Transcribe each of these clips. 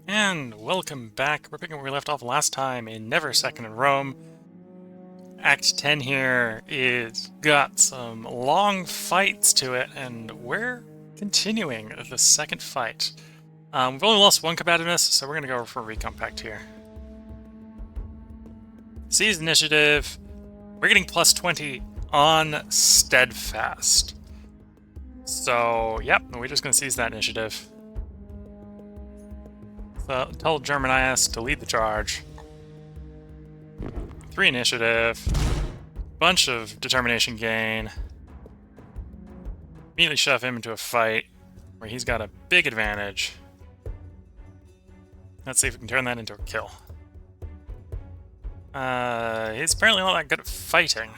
And welcome back. We're picking up where we left off last time in Never Second in Rome. Act 10 here is got some long fights to it, and we're continuing the second fight. We've only lost one combativeness, so we're going to go for a recompact here. Seize initiative. We're getting plus 20 on Steadfast. So, yep, we're just going to seize that initiative. So, tell Germanias to lead the charge. 3 initiative. Bunch of determination gain. Immediately shove him into a fight where he's got a big advantage. Let's see if we can turn that into a kill. He's apparently not that good at fighting.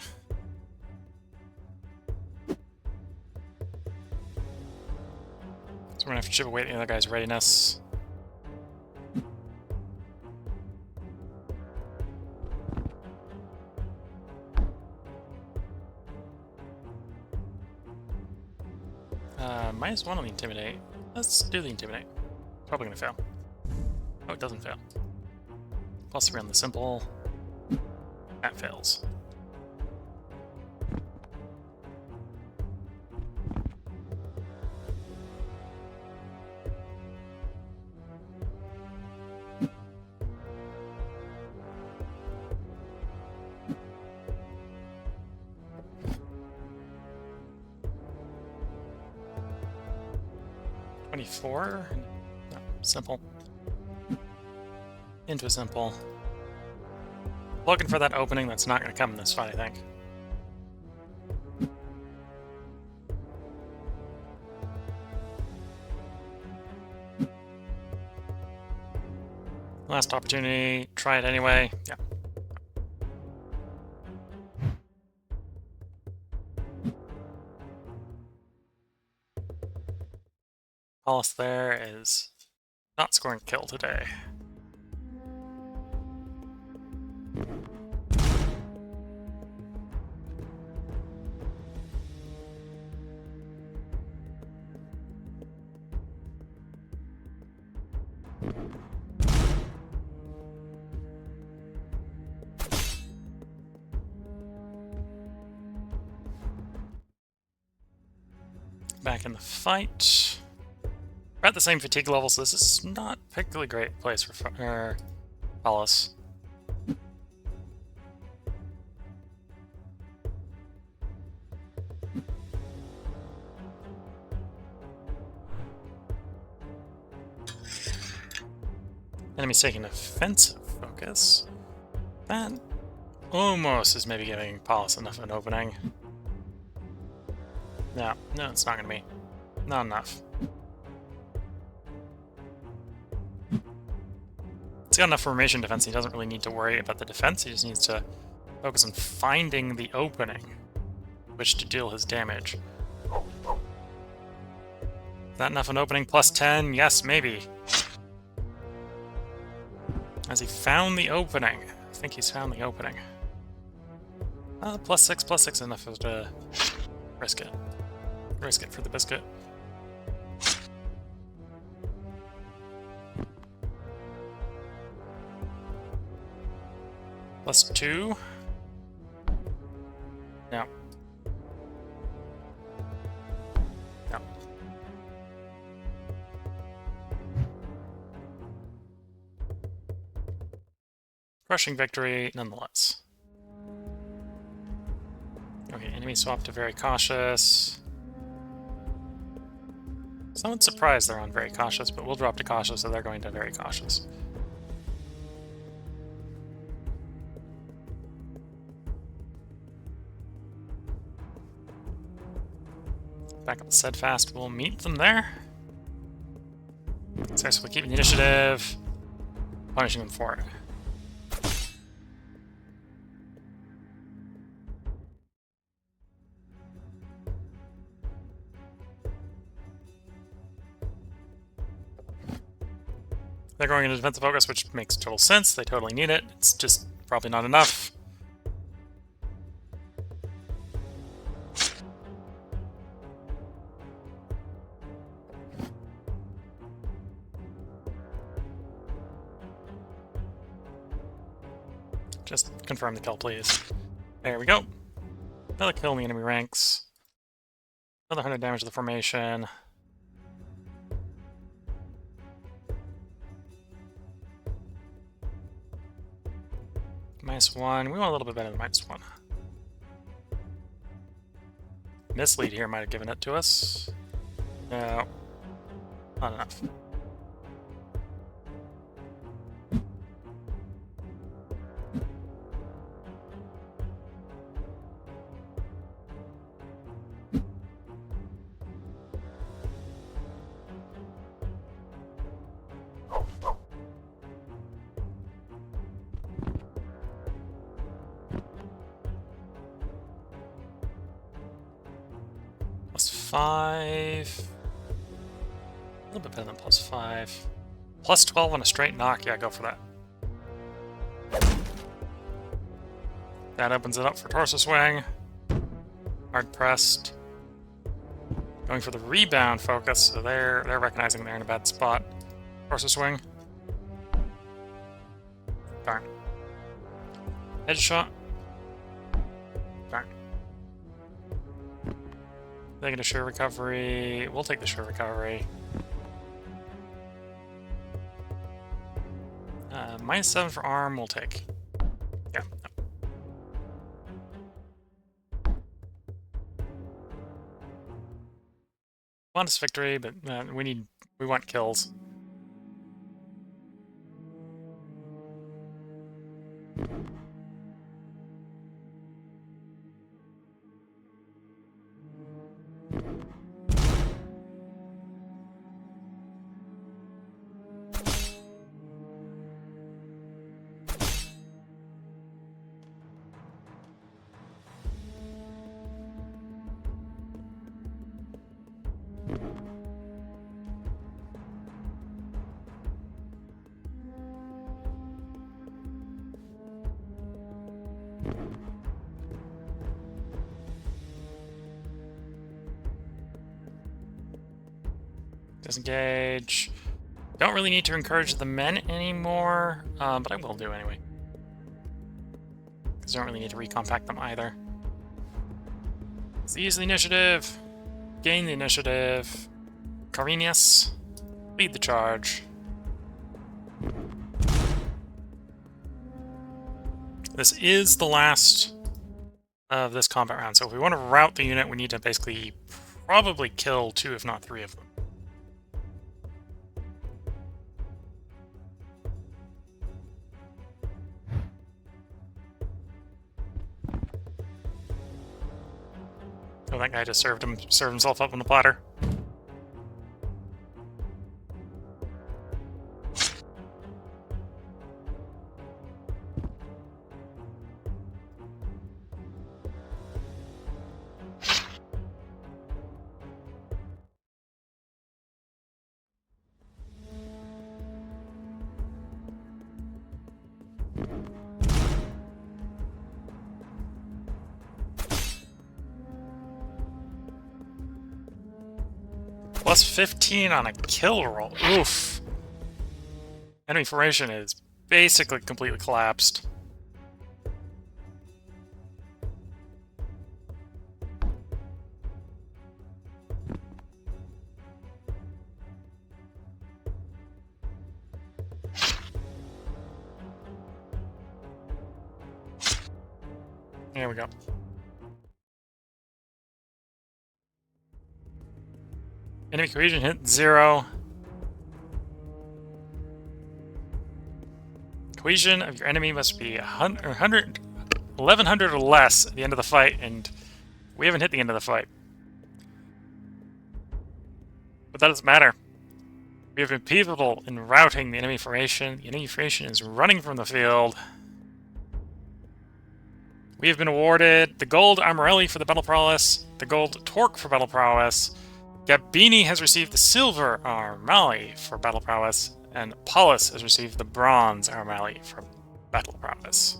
So we're gonna have to chip away at the other guy's readiness. -1 on the Intimidate. Let's do the Intimidate. Probably gonna fail. Oh, it doesn't fail. +3 on the Simple. That fails. No, Simple. Into a Simple. Looking for that opening that's not going to come in this fight, I think. Last opportunity, try it anyway. Yeah. Paulus there is not scoring kill today. Back in the fight. We're at the same fatigue level, so this is not a particularly great place for Paulus. Enemy's taking offensive focus. That almost is maybe giving Paulus enough of an opening. No, it's not gonna be. Not enough. He's got enough formation defense, he doesn't really need to worry about the defense, he just needs to focus on finding the opening, which to deal his damage. Is that enough an opening? +10? Yes, maybe. Has he found the opening? I think he's found the opening. +6 enough to risk it. Risk it for the biscuit. +2. No. No. Crushing victory, nonetheless. Okay, enemy swap to very cautious. Someone's surprised they're on very cautious, but we'll drop to cautious, so they're going to very cautious. Back up the Steadfast, we'll meet them there. Successfully keeping the initiative, punishing them for it. They're going into defensive focus, which makes total sense. They totally need it. It's just probably not enough. Just confirm the kill, please. There we go. Another kill in the enemy ranks. Another 100 damage to the formation. -1. We want a little bit better than -1. Mislead here might have given it to us. No. Not enough. +5. A little bit better than +5. +12 on a straight knock. Yeah, go for that. That opens it up for torso swing. Hard pressed. Going for the rebound focus, so they're recognizing they're in a bad spot. Torso swing. Darn. Headshot. Darn. They get a sure recovery. We'll take the sure recovery. -7 for arm, we'll take. Yeah. Want us victory, but we want kills. Disengage. Don't really need to encourage the men anymore, but I will do anyway. Because I don't really need to recompact them either. Seize the initiative. Gain the initiative. Carinius, lead the charge. This is the last of this combat round, so if we want to rout the unit, we need to basically probably kill 2, if not 3 of them. Oh, that guy just served himself up on the platter. +15 on a kill roll. Oof. Enemy formation is basically completely collapsed. There we go. Enemy cohesion hit 0. Cohesion of your enemy must be 1100 or less at the end of the fight, and we haven't hit the end of the fight. But that doesn't matter. We have been pivotal in routing the enemy formation. The enemy formation is running from the field. We have been awarded the gold Armorelli for the battle prowess, the gold Torque for battle prowess. Gabini has received the silver Armali for battle prowess, and Paulus has received the bronze Armali for battle prowess.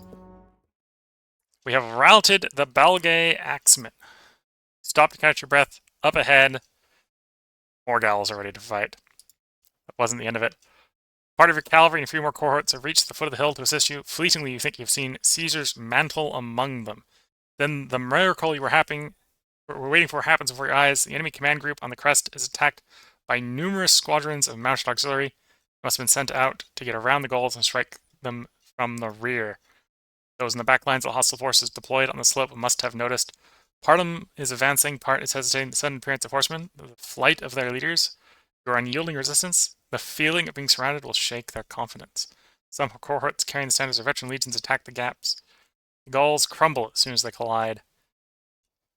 We have routed the Balgay Axemen. Stop to catch your breath. Up ahead. More gals are ready to fight. That wasn't the end of it. Part of your cavalry and a few more cohorts have reached the foot of the hill to assist you. Fleetingly, you think you've seen Caesar's mantle among them. Then the miracle you were waiting for happens before your eyes. The enemy command group on the crest is attacked by numerous squadrons of mounted auxiliary. It must have been sent out to get around the Gauls and strike them from the rear. Those in the back lines of the hostile forces deployed on the slope must have noticed. Part of them is advancing, part is hesitating. The sudden appearance of horsemen, the flight of their leaders, your unyielding resistance, the feeling of being surrounded will shake their confidence. Some cohorts carrying the standards of veteran legions attack the gaps. The Gauls crumble as soon as they collide.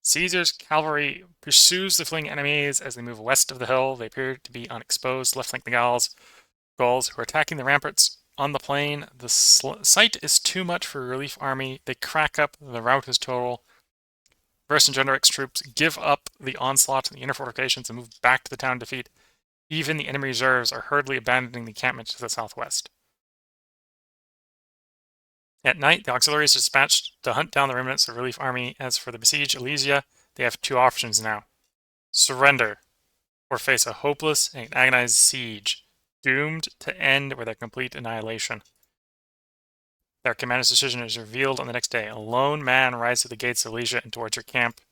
Caesar's cavalry pursues the fleeing enemies as they move west of the hill. They appear to be unexposed. Left flank the Gauls who are attacking the ramparts on the plain. The sight is too much for a relief army. They crack up. The rout is total. Vercingetorix's troops give up the onslaught in the inner fortifications and move back to the town defeat. Even the enemy reserves are hurriedly abandoning the encampment to the southwest. At night, the auxiliary is dispatched to hunt down the remnants of the relief army. As for the besieged Alesia, they have two options now. Surrender, or face a hopeless and agonized siege, doomed to end with their complete annihilation. Their commander's decision is revealed on the next day. A lone man rides through the gates of Alesia and towards your camp.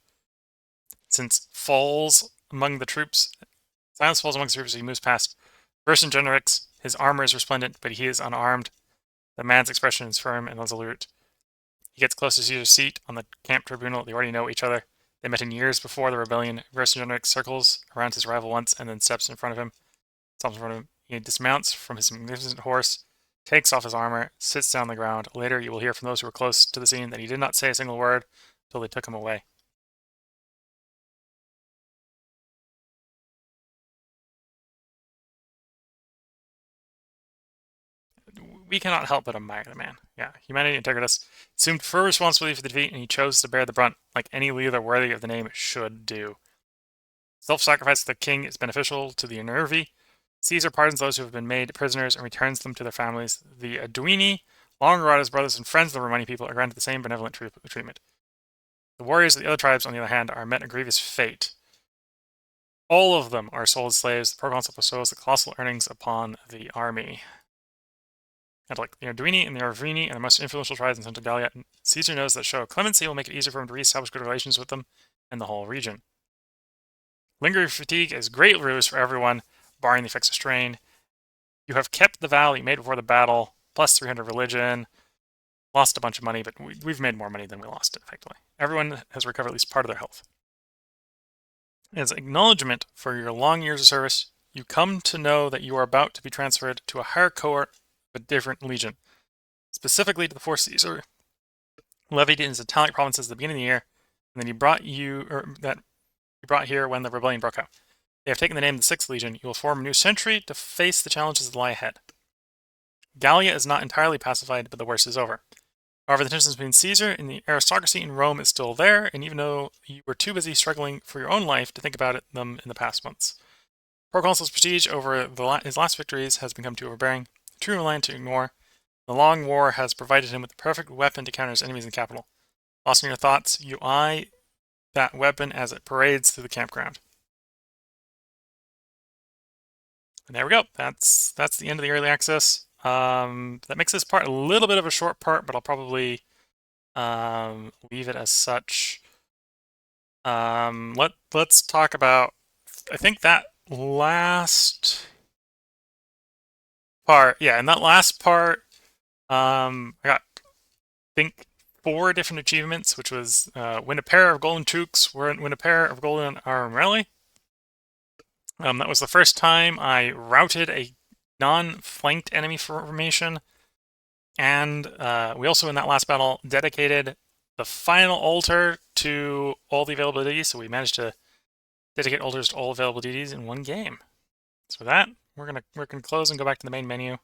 Silence falls among the troops as he moves past. Vercingetorix, his armor is resplendent, but he is unarmed. The man's expression is firm and resolute. He gets close to Caesar's seat on the camp tribunal. They already know each other. They met in years before the rebellion. Vercingetorix circles around his rival once and then steps in front of him. He dismounts from his magnificent horse, takes off his armor, sits down on the ground. Later, you will hear from those who were close to the scene that he did not say a single word until they took him away. We cannot help but admire the man. Yeah, humanity integritas assumed full responsibility for the defeat, and he chose to bear the brunt, like any leader worthy of the name should do. Self-sacrifice of the king is beneficial to the Nervi. Caesar pardons those who have been made prisoners and returns them to their families. The Aduini, Longobardo's brothers and friends of the Romani people, are granted the same benevolent treatment. The warriors of the other tribes, on the other hand, are met a grievous fate. All of them are sold as slaves. The proconsul bestows the colossal earnings upon the army. And like the Arduini and the Arvini and the most influential tribes in Central Gallia, Caesar knows that show clemency will make it easier for him to re-establish good relations with them and the whole region. Lingering fatigue is great ruse for everyone, barring the effects of strain. You have kept the vow you made before the battle, plus 300 religion. Lost a bunch of money, but we've made more money than we lost, effectively. Everyone has recovered at least part of their health. As acknowledgement for your long years of service, you come to know that you are about to be transferred to a higher cohort of a different legion, specifically to the force Caesar levied in his Italic provinces at the beginning of the year, and then he brought here when the rebellion broke out. They have taken the name of the 6th Legion. You will form a new century to face the challenges that lie ahead. Gallia is not entirely pacified, but the worst is over. However, the tensions between Caesar and the aristocracy in Rome is still there, and even though you were too busy struggling for your own life to think about them in the past months. Proconsul's prestige over his last victories has become too overbearing, too reliant to ignore. The long war has provided him with the perfect weapon to counter his enemies in the capital. Lost in your thoughts, you eye that weapon as it parades through the campground. And there we go. That's the end of the early access. That makes this part a little bit of a short part, but I'll probably leave it as such. Let's talk about, I think that last part. Yeah, in that last part, I got, I think, 4 different achievements, which was win a pair of golden chooks, win a pair of golden armorelli. That was the first time I routed a non-flanked enemy formation, and we also, in that last battle, dedicated the final altar to all the available deities, so we managed to dedicate altars to all available deities in one game. So with that, we're gonna close and go back to the main menu.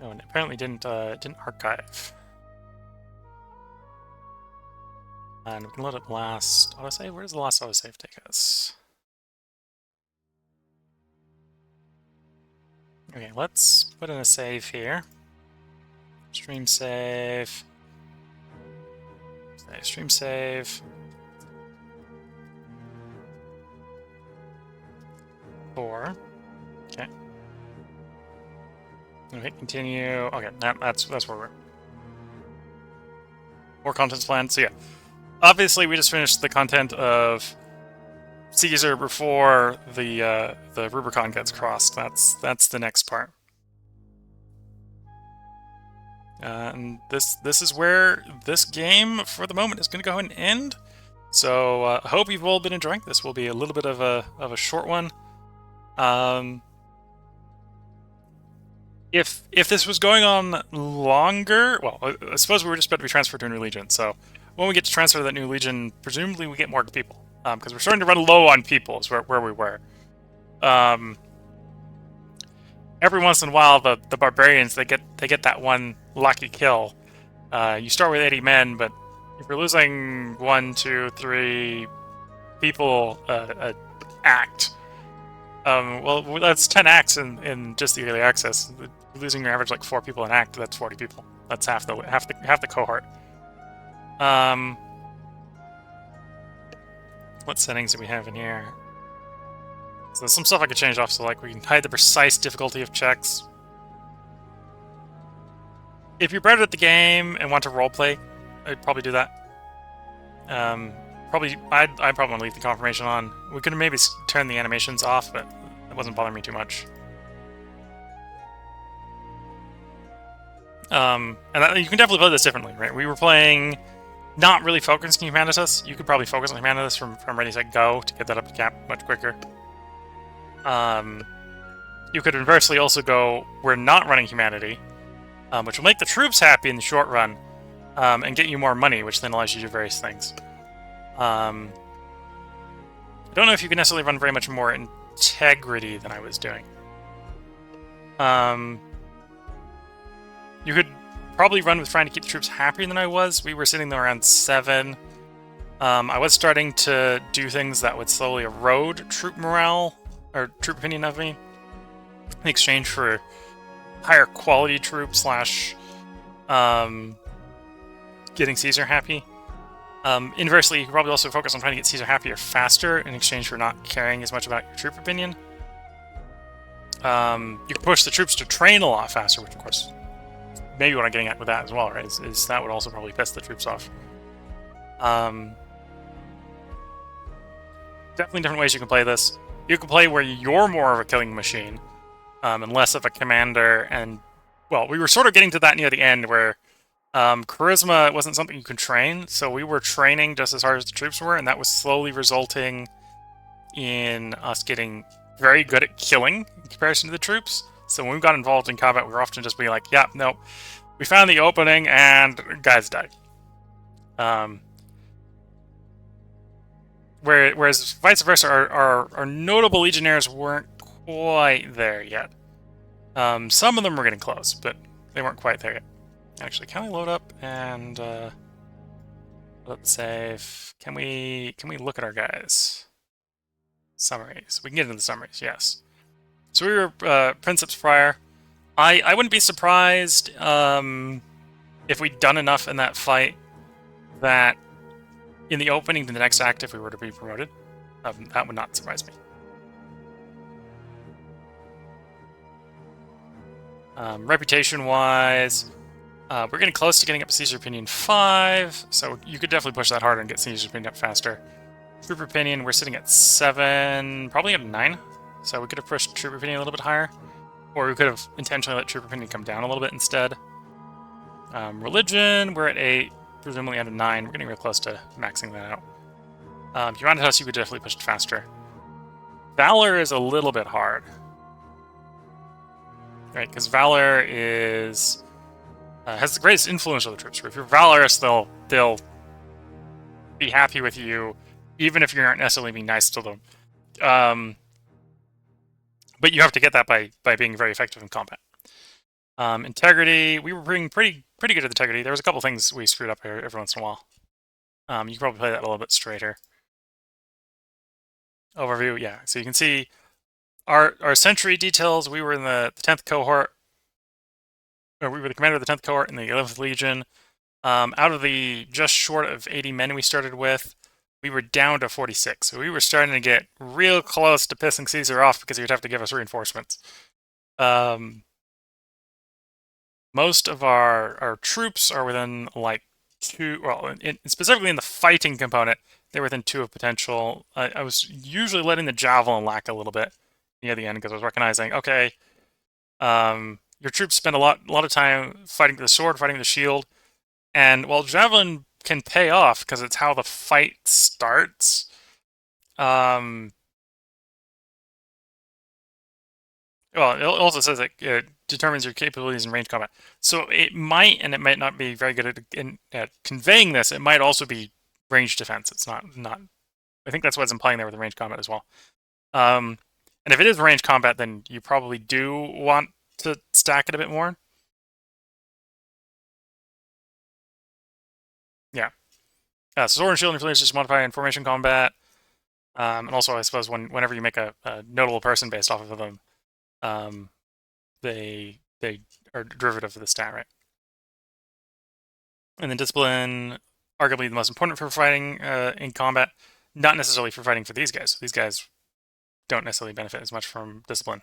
Oh, and apparently didn't archive. And we can load up last autosave. Where does the last autosave take us? Okay, let's put in a save here. Stream save. Stream save. 4. Okay. Okay, continue. Okay, that's where we're. More content's planned. So yeah, obviously we just finished the content of Caesar before the Rubicon gets crossed. That's the next part. And this is where this game, for the moment, is going to go ahead and end. So I hope you've all been enjoying this. Will be a little bit of a short one. If this was going on longer, well, I suppose we were just about to be transferred to a new legion. So when we get to transfer to that new legion, presumably we get more people, because we're starting to run low on people. Is where we were. Every once in a while, the barbarians they get that one lucky kill. You start with 80 men, but if you're losing 1, 2, 3 people act, well, that's 10 acts in just the early access. You're losing your average like 4 people an act. That's 40 people. That's half the cohort. What settings do we have in here? So there's some stuff I could change off. So like we can hide the precise difficulty of checks. If you're better at the game and want to roleplay, I'd probably do that. I'd probably want to leave the confirmation on. We could maybe turn the animations off, but it wasn't bothering me too much. And you can definitely play this differently, right? We were playing not really focusing Humanitas. You could probably focus on Humanitas from Ready, Set, Go to get that up to cap much quicker. You could inversely also go, we're not running Humanity, which will make the troops happy in the short run, and get you more money, which then allows you to do various things. I don't know if you can necessarily run very much more integrity than I was doing. You could probably run with trying to keep the troops happier than I was. We were sitting there around 7. I was starting to do things that would slowly erode troop morale, or troop opinion of me, in exchange for higher quality troops / getting Caesar happy. Inversely, you could probably also focus on trying to get Caesar happier faster in exchange for not caring as much about your troop opinion. You could push the troops to train a lot faster, which of course, maybe what I'm getting at with that as well, right, is that would also probably piss the troops off. Definitely different ways you can play this. You can play where you're more of a killing machine, and less of a commander, and, well, we were sort of getting to that near the end, where charisma wasn't something you could train, so we were training just as hard as the troops were, and that was slowly resulting in us getting very good at killing in comparison to the troops. So when we got involved in combat, we were often just being like, yeah, no, we found the opening, and guys died. Whereas vice versa, our notable legionnaires weren't quite there yet. Some of them were getting close, but they weren't quite there yet. Actually, can I load up and let's save? Can we look at our guys? Summaries. We can get into the summaries. Yes. So we were Princeps prior. I wouldn't be surprised if we'd done enough in that fight that in the opening to the next act, if we were to be promoted, that would not surprise me. Reputation-wise, we're getting close to getting up to Caesar Opinion 5, so you could definitely push that harder and get Caesar Opinion up faster. Troop Opinion, we're sitting at 7, probably at 9, so we could have pushed Troop Opinion a little bit higher, or we could have intentionally let Troop Opinion come down a little bit instead. Religion, we're at 8, presumably out of 9. We're getting real close to maxing that out. Humanitas, you could definitely push it faster. Valor is a little bit hard. Right, because Valor is has the greatest influence on the troops. If you're valorous, they'll be happy with you, even if you aren't necessarily being nice to them. But you have to get that by being very effective in combat. Integrity, we were being pretty good at integrity. There was a couple things we screwed up here every once in a while. You can probably play that a little bit straighter. Overview, yeah. So you can see our century details. We were in the 10th cohort. Or we were the commander of the 10th cohort in the 11th Legion. Out of the just short of 80 men we started with, we were down to 46. So we were starting to get real close to pissing Caesar off because he would have to give us reinforcements. Most of our troops are within like two, well, specifically in the fighting component, they're within 2 of potential. I was usually letting the javelin lack a little bit near the end because I was recognizing, okay, your troops spend a lot of time fighting the sword, fighting the shield, and while javelin can pay off because it's how the fight starts, well, it also says that it determines your capabilities in range combat. So it might, and it might not be very good at conveying this. It might also be range defense. It's not. I think that's what's implying there with the range combat as well. And if it is range combat, then you probably do want to stack it a bit more. Yeah. So sword and shield influence just modify in formation combat. And also, I suppose whenever you make a notable person based off of them, they are derivative of the stat, right? And then discipline, arguably the most important for fighting in combat, not necessarily for fighting for these guys. These guys don't necessarily benefit as much from discipline.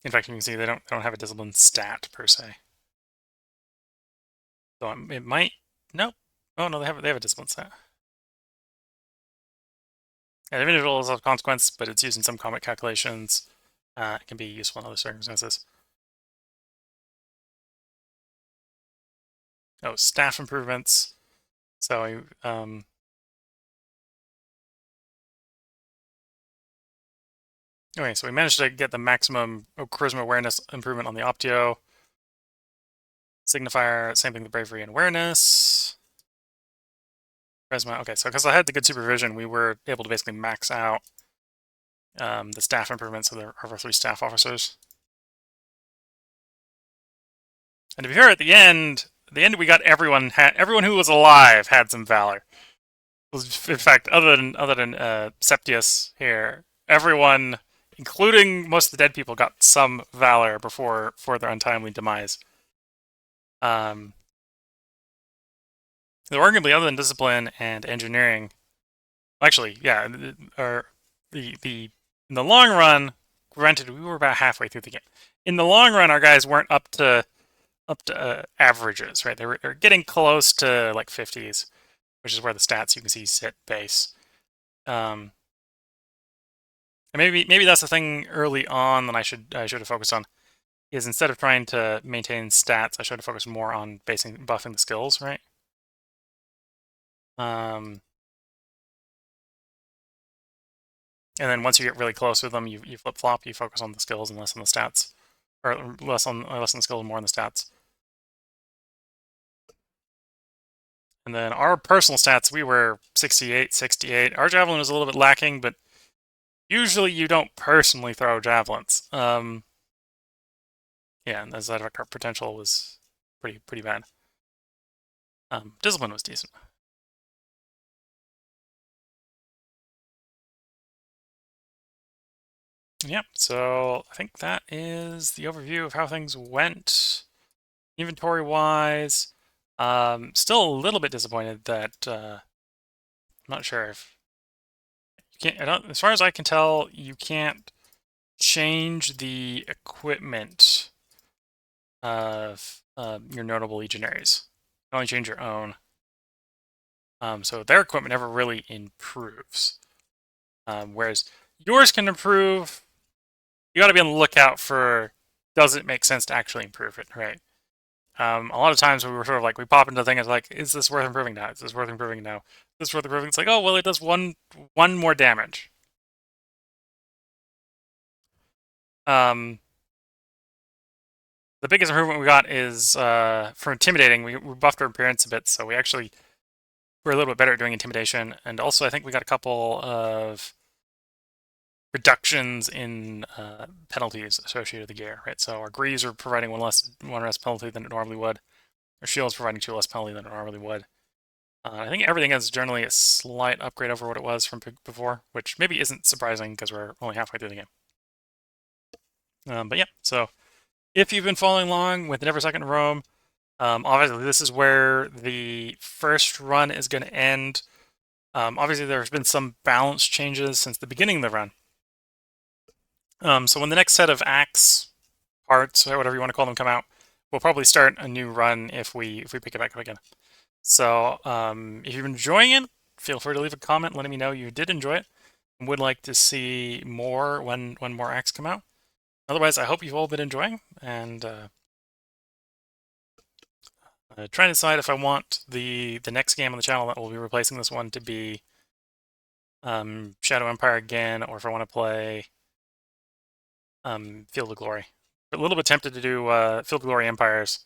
In fact, you can see they don't have a discipline stat per se. So it might. Nope. Oh no, they have a discipline stat. And individual is of consequence, but it's used in some combat calculations. It can be useful in other circumstances. Oh, staff improvements. So okay, so we managed to get the maximum charisma awareness improvement on the Optio. Signifier, same thing, the bravery and awareness. Charisma, okay, so because I had the good supervision, we were able to basically max out the staff improvements of our 3 staff officers. And to be fair, at the end we got everyone who was alive had some valor. In fact, other than Septius here, everyone, including most of the dead people, got some valor before their untimely demise. The arguably, other than discipline and engineering, actually, yeah, or in the long run, granted, we were about halfway through the game. In the long run, our guys weren't up to averages, right? They were getting close to like 50s, which is where the stats you can see sit base. And maybe that's the thing early on that I should have focused on, is instead of trying to maintain stats, I should have focused more on buffing the skills, right? And then once you get really close with them, you flip flop. You focus on the skills and less on the stats, or less on the skills and more on the stats. And then our personal stats, we were 68, 68. Our javelin was a little bit lacking, but usually you don't personally throw javelins. Yeah, and the side effect potential was pretty bad. Discipline was decent. Yep, so I think that is the overview of how things went. Inventory-wise, still a little bit disappointed that I'm not sure if you can't. As far as I can tell, you can't change the equipment of your notable legionaries. You can only change your own. So their equipment never really improves. Whereas yours can improve. You got to be on the lookout for, does it make sense to actually improve it, right? A lot of times we were sort of like, we pop into the thing, it's like, is this worth improving now? Is this worth improving now? Is this worth improving? It's like, oh, well, it does one more damage. The biggest improvement we got is for intimidating. We buffed our appearance a bit, so we're a little bit better at doing intimidation. And also, I think we got a couple of reductions in penalties associated with the gear, right? So our greaves are providing one less penalty than it normally would. Our shield's providing 2 less penalty than it normally would. I think everything is generally a slight upgrade over what it was from before, which maybe isn't surprising because we're only halfway through the game. But yeah, so if you've been following along with Never Second in Rome, Obviously, this is where the first run is going to end. Obviously, there's been some balance changes since the beginning of the run. So when the next set of acts, parts, or whatever you want to call them, come out, we'll probably start a new run if we pick it back up again. So if you're enjoying it, feel free to leave a comment letting me know you did enjoy it and would like to see more when more acts come out. Otherwise, I hope you've all been enjoying, and trying to decide if I want the next game on the channel that will be replacing this one to be Shadow Empire again, or if I want to play Field of Glory. A little bit tempted to do Field of Glory Empires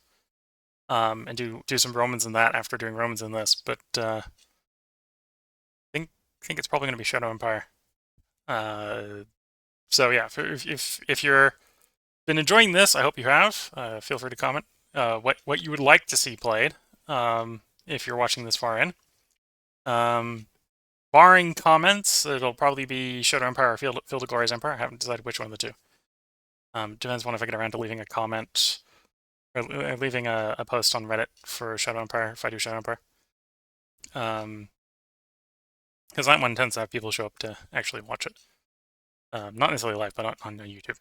and do some Romans in that after doing Romans in this, but I think it's probably going to be Shadow Empire. So yeah, if you're been enjoying this, I hope you have. Feel free to comment what you would like to see played if you're watching this far in. Barring comments, it'll probably be Shadow Empire or Field of Glory's Empire. I haven't decided which one of the two. Depends on if I get around to leaving a comment or leaving a post on Reddit for Shadow Empire if I do Shadow Empire. Because that one tends to have people show up to actually watch it. Not necessarily live, but on YouTube.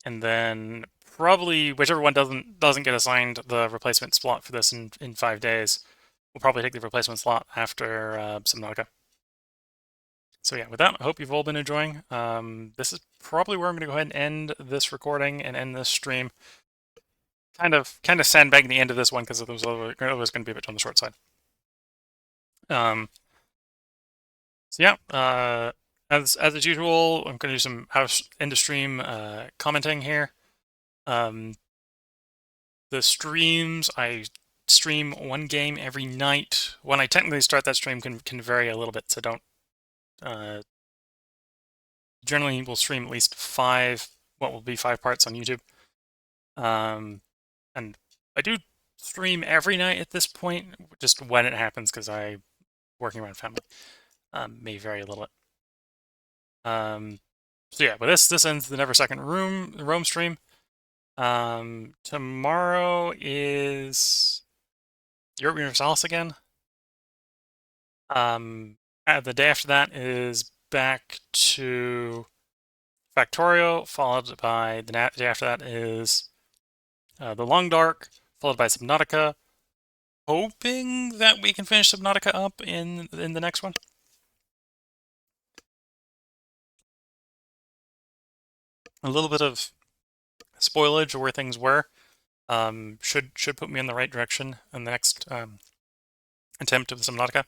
And then probably whichever one doesn't get assigned the replacement slot for this in 5 days, we'll probably take the replacement slot after Subnautica. So yeah, with that, I hope you've all been enjoying. This is probably where I'm going to go ahead and end this recording and end this stream. Kind of sandbagging the end of this one because it was going to be a bit on the short side. So yeah, as usual, I'm going to do some end of stream commenting here. The streams, I stream one game every night. When I technically start that stream can vary a little bit, so don't. Generally, we'll stream at least what will be 5 parts on YouTube. And I do stream every night at this point, just when it happens, because I'm working around family. May vary a little bit. So yeah, but this ends the Never Second Rome stream. Tomorrow is Europa Universalis again. The day after that is back to Factorio, followed by the day after that is The Long Dark, followed by Subnautica. Hoping that we can finish Subnautica up in the next one. A little bit of spoilage of where things were should put me in the right direction in the next attempt of Subnautica.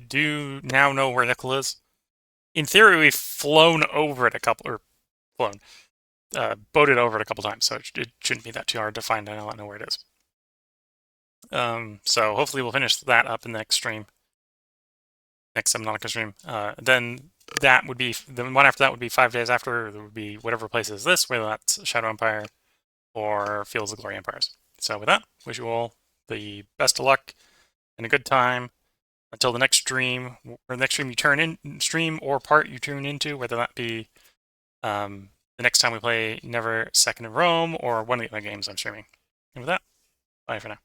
Do now know where Nickel is. In theory, we've flown over it boated over it a couple times, so it shouldn't be that too hard to find. I know where it is. So hopefully we'll finish that up in the next stream. Next Subnautica stream. Then that would be, the one after that would be 5 days after. There would be whatever replaces this, whether that's Shadow Empire or Fields of Glory Empires. So with that, wish you all the best of luck and a good time until the next stream, or the next stream or part you tune into, whether that be the next time we play Never Second in Rome or one of the other games I'm streaming. And with that, bye for now.